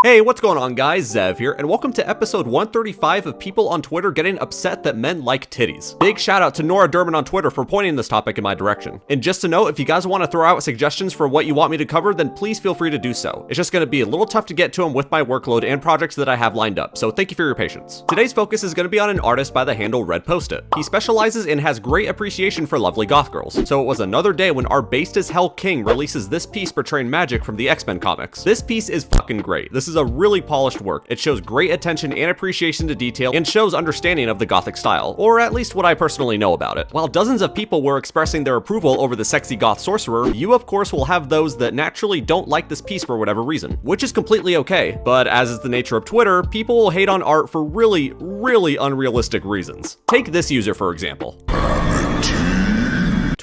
Hey, what's going on guys, Zev here, and welcome to episode 135 of people on Twitter getting upset that men like titties. Big shout out to Nora Derman on Twitter for pointing this topic in my direction. And just to note, if you guys want to throw out suggestions for what you want me to cover, then please feel free to do so. It's just going to be a little tough to get to them with my workload and projects that I have lined up, so thank you for your patience. Today's focus is going to be on an artist by the handle Red Post-it. He specializes and has great appreciation for lovely goth girls, so it was another day when our based as hell king releases this piece portraying Magic from the X-Men comics. This piece is fucking great. This is a really polished work. It shows great attention and appreciation to detail and shows understanding of the gothic style, or at least what I personally know about it. While dozens of people were expressing their approval over the sexy goth sorcerer, you of course will have those that naturally don't like this piece for whatever reason, which is completely okay, but as is the nature of Twitter, people will hate on art for really unrealistic reasons. Take this user for example.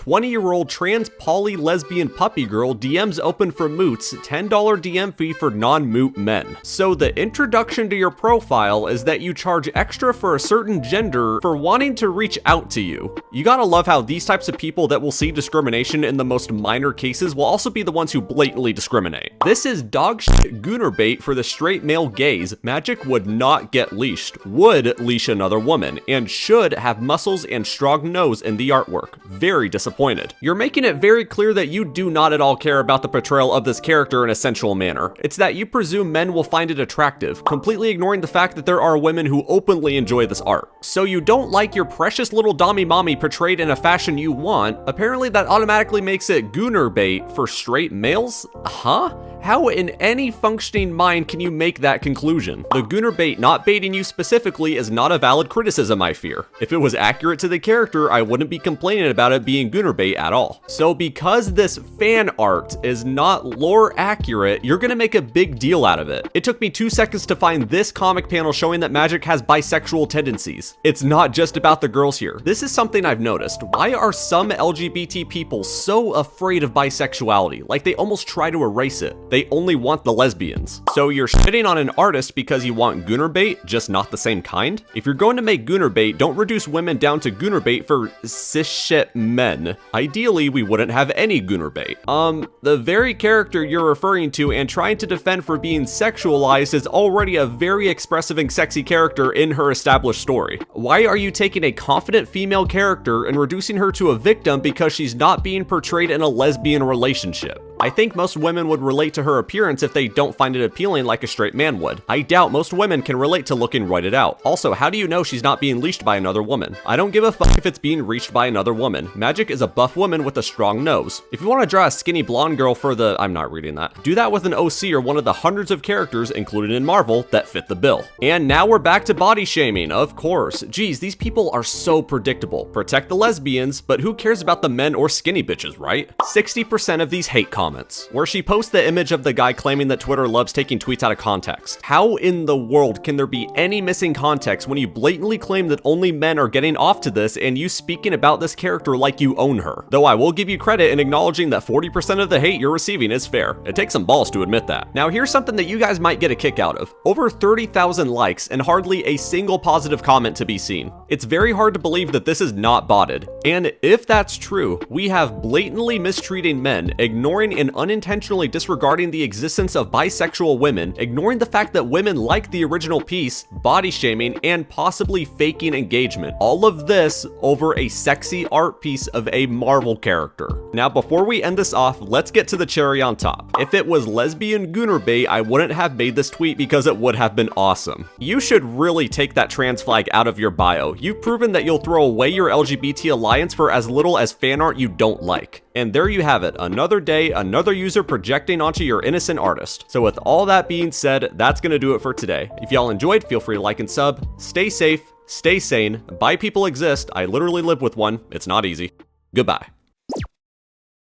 20-year-old trans poly lesbian puppy girl DMs open for moots, $10 DM fee for non-moot men. So the introduction to your profile is that you charge extra for a certain gender for wanting to reach out to you. You gotta love how these types of people that will see discrimination in the most minor cases will also be the ones who blatantly discriminate. This is dog shit gooner bait for the straight male gaze. Magic would not get leashed, would leash another woman, and should have muscles and strong nose in the artwork. Very disappointed. You're making it very clear that you do not at all care about the portrayal of this character in a sensual manner. It's that you presume men will find it attractive, completely ignoring the fact that there are women who openly enjoy this art. So you don't like your precious little dommy mommy portrayed in a fashion you want, apparently that automatically makes it gooner bait for straight males? Huh? How in any functioning mind can you make that conclusion? The gooner bait not baiting you specifically is not a valid criticism, I fear. If it was accurate to the character, I wouldn't be complaining about it being gooner bait at all. So because this fan art is not lore accurate, you're gonna make a big deal out of it. It took me 2 seconds to find this comic panel showing that Magic has bisexual tendencies. It's not just about the girls here. This is something I've noticed. Why are some LGBT people so afraid of bisexuality? Like they almost try to erase it. They only want the lesbians. So you're shitting on an artist because you want gooner bait, just not the same kind? If you're going to make gooner bait, don't reduce women down to gooner bait for cis shit men. Ideally, we wouldn't have any gooner bait. The very character you're referring to and trying to defend for being sexualized is already a very expressive and sexy character in her established story. Why are you taking a confident female character and reducing her to a victim because she's not being portrayed in a lesbian relationship? I think most women would relate to her appearance if they don't find it appealing like a straight man would. I doubt most women can relate to looking roided out. Also, how do you know she's not being leashed by another woman? I don't give a fuck if it's being reached by another woman. Magic is a buff woman with a strong nose. If you want to draw a skinny blonde girl for the... I'm not reading that. Do that with an OC or one of the hundreds of characters included in Marvel that fit the bill. And now we're back to body shaming, of course. Geez, these people are so predictable. Protect the lesbians, but who cares about the men or skinny bitches, right? 60% of these hate comments, where she posts the image of the guy claiming that Twitter loves taking tweets out of context. How in the world can there be any missing context when you blatantly claim that only men are getting off to this and you speaking about this character like you own her? Though I will give you credit in acknowledging that 40% of the hate you're receiving is fair. It takes some balls to admit that. Now here's something that you guys might get a kick out of. Over 30,000 likes and hardly a single positive comment to be seen. It's very hard to believe that this is not botted. And if that's true, we have blatantly mistreating men, ignoring and unintentionally disregarding the existence of bisexual women, ignoring the fact that women like the original piece, body shaming, and possibly faking engagement. All of this over a sexy art piece of a Marvel character. Now, before we end this off, let's get to the cherry on top. If it was lesbian gooner bait, I wouldn't have made this tweet because it would have been awesome. You should really take that trans flag out of your bio. You've proven that you'll throw away your LGBT alliance for as little as fan art you don't like. And there you have it, another day, another user projecting onto your innocent artist. So with all that being said, that's gonna do it for today. If y'all enjoyed, feel free to like and sub. Stay safe, stay sane. Bi people exist. I literally live with one. It's not easy. Goodbye.